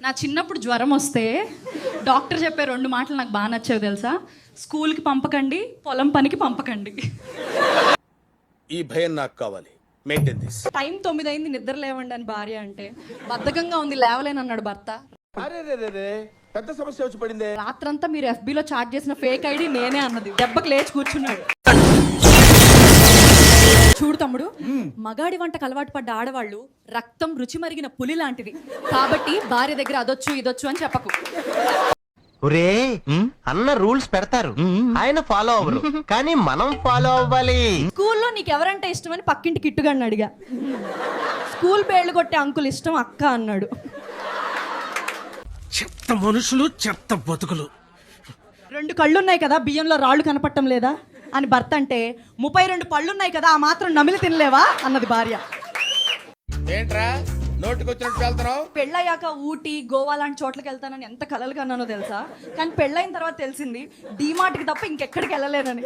నా చిన్నప్పుడు జ్వరం వస్తే డాక్టర్ చెప్పే 2 మాటలు నాకు బాగా నచ్చేవి తెలుసా? స్కూల్కి పంపకండి, పొలం పనికి పంపకండి. ఈ భయం నాకు కావాలి. Maintain this. టైం 9 అయింది, నిద్ర లేవండి అని భార్య అంటే బద్ధకంగా ఉంది, లేవలేనన్నాడు భర్త. అరే పెద్ద సమస్య వచ్చి పడిందే. రాత్రంతా మీరు FBలో చాట్ చేసిన ఫేక్ ఐడి నేనే అన్నది. దెబ్బకి లేచి కూర్చున్నాడు. చూడు తమ్ముడు, మగాడి వంటకు అలవాటు పడ్డ ఆడవాళ్ళు రక్తం రుచి మరిగిన పులి లాంటిది. కాబట్టి భార్య దగ్గర అదొచ్చు ఇదొచ్చు అని చెప్పకు. ఒరే అన్న రూల్స్ పెడతారు, ఆయన ఫాలో అవ్వరు, కానీ మనం ఫాలో అవ్వాలి. స్కూల్లో నీకు ఎవరంటే ఇష్టమని పక్కింటి కిట్టుగాడిని అడిగా. స్కూల్ పేర్లు కొట్టే అంకుల్ ఇష్టం అక్క అన్నాడు. చెత్త మనుషులు, చెత్త బతుకులు. 2 కళ్ళున్నాయి కదా, బియ్యంలో రాళ్ళు కనపడటం లేదా అని భర్త అంటే 32 పళ్ళున్నాయి కదా, ఆ మాత్రం నమిలి తినలేవా అన్నది భార్య. ఏంట్రా నోటికొచ్చినట్టు వెళ్తున్నావు? పెళ్ళయ్యాక ఊటీ, గోవా లాంటి చోట్లకి వెళ్తానని ఎంత కలలు కన్నానో తెలుసా? కానీ పెళ్ళైన తర్వాత తెలిసింది డీమార్ట్కి తప్ప ఇంకెక్కడికి వెళ్ళలేనని.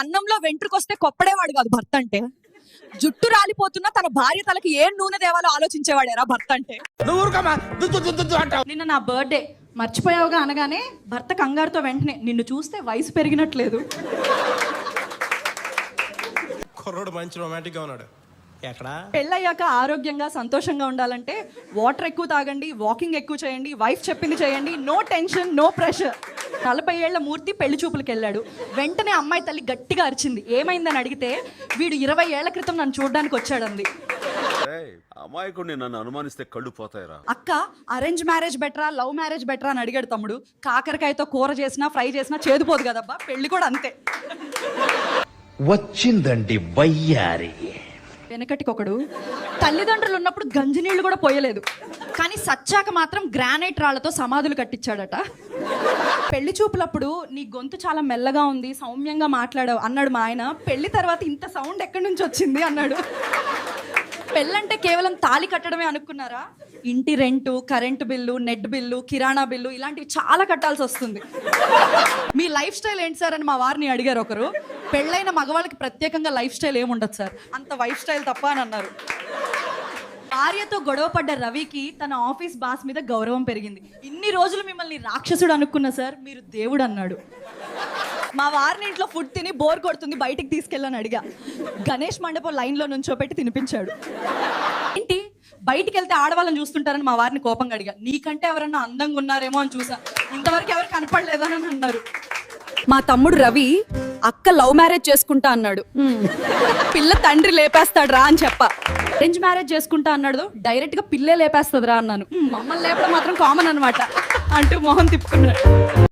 అన్నంలో వెంట్రుకొస్తే కొప్పడేవాడు కాదు భర్త అంటే. జుట్టు రాలిపోతున్నా తన భార్య తలకి ఏ నూనె దేవాలో ఆలోచించేవాడేరా భర్త అంటే. నిన్న నా బర్త్డే మర్చిపోయావుగా అనగానే భర్త కంగారుతో వెంటనే నిన్ను చూస్తే వయసు పెరిగినట్లేదు. కుర్రోడు మంచి రొమాంటిక్ గా ఉన్నాడు. ఎక్కడా? పెళ్ళయ్యాక ఆరోగ్యంగా సంతోషంగా ఉండాలంటే వాటర్ ఎక్కువ తాగండి, వాకింగ్ ఎక్కువ చేయండి, వైఫ్ చెప్పింది చేయండి, నో టెన్షన్, నో ప్రెషర్. 40 ఏళ్ల మూర్తి పెళ్లి చూపులకు వెళ్ళాడు. వెంటనే అమ్మాయి తల్లి గట్టిగా అరిచింది. ఏమైందని అడిగితే వీడు 20 ఏళ్ల క్రితం నన్ను చూడడానికి వచ్చాడంది. అమాయకుడిని నన్ను అనుమానిస్తే కళ్ళు పోతాయిరా. అక్క, అరేంజ్ మ్యారేజ్ బెటరా, లవ్ మ్యారేజ్ బెటరా అని అడిగాడు తమ్ముడు. కాకరకాయతో కూర చేసినా ఫ్రై చేసినా చేదుపోదు కదబ్బా, పెళ్లి కూడా అంతే. వచ్చిందండి వయ్యారి. వెనకటికొకడు తల్లిదండ్రులు ఉన్నప్పుడు గంజినీళ్లు కూడా పోయలేదు, కానీ సచ్చాక మాత్రం గ్రానైట్ రాళ్లతో సమాధులు కట్టించాడట. పెళ్లి చూపులప్పుడు నీ గొంతు చాలా మెల్లగా ఉంది, సౌమ్యంగా మాట్లాడావు అన్నాడు మా ఆయన. పెళ్లి తర్వాత ఇంత సౌండ్ ఎక్కడి నుంచి వచ్చింది అన్నాడు. పెళ్ళంటే కేవలం తాళి కట్టడమే అనుకున్నారా? ఇంటి rent, current bill, net bill, కిరాణా బిల్లు ఇలాంటివి చాలా కట్టాల్సి వస్తుంది. మీ లైఫ్ స్టైల్ ఏంటి సార్ అని మా వారిని అడిగారు ఒకరు. పెళ్ళైన మగవాళ్ళకి ప్రత్యేకంగా లైఫ్ స్టైల్ ఏముండదు సార్, అంత వైఫ్ స్టైల్ తప్ప అని అన్నారు. భార్యతో గొడవపడ్డ రవికి తన ఆఫీస్ బాస్ మీద గౌరవం పెరిగింది. ఇన్ని రోజులు మిమ్మల్ని రాక్షసుడు అనుకున్నా సార్, మీరు దేవుడు అన్నాడు. మా వారిని ఇంట్లో ఫుడ్ తిని బోర్ కొడుతుంది, బయటికి తీసుకెళ్ళని అడిగా. గణేష్ మండపం లైన్లో నుంచోపెట్టి తినిపించాడు. ఏంటి బయటికి వెళ్తే ఆడవాళ్ళని చూస్తుంటారని మా వారిని కోపంగా అడిగా. నీకంటే ఎవరన్నా అందంగా ఉన్నారేమో అని చూసా, ఇంతవరకు ఎవరు కనపడలేదని అన్నారు. మా తమ్ముడు రవి అక్క లవ్ మ్యారేజ్ చేసుకుంటా అన్నాడు. పిల్ల తండ్రి లేపేస్తాడు రా అని చెప్ప. అరేంజ్ మ్యారేజ్ చేసుకుంటా అన్నాడు, డైరెక్ట్ గా పిల్లే లేపేస్తుంది రా అన్నాను. మమ్మల్ని లేపడం మాత్రం కామన్ అనమాట అంటూ మొహం తిప్పుకున్నాడు.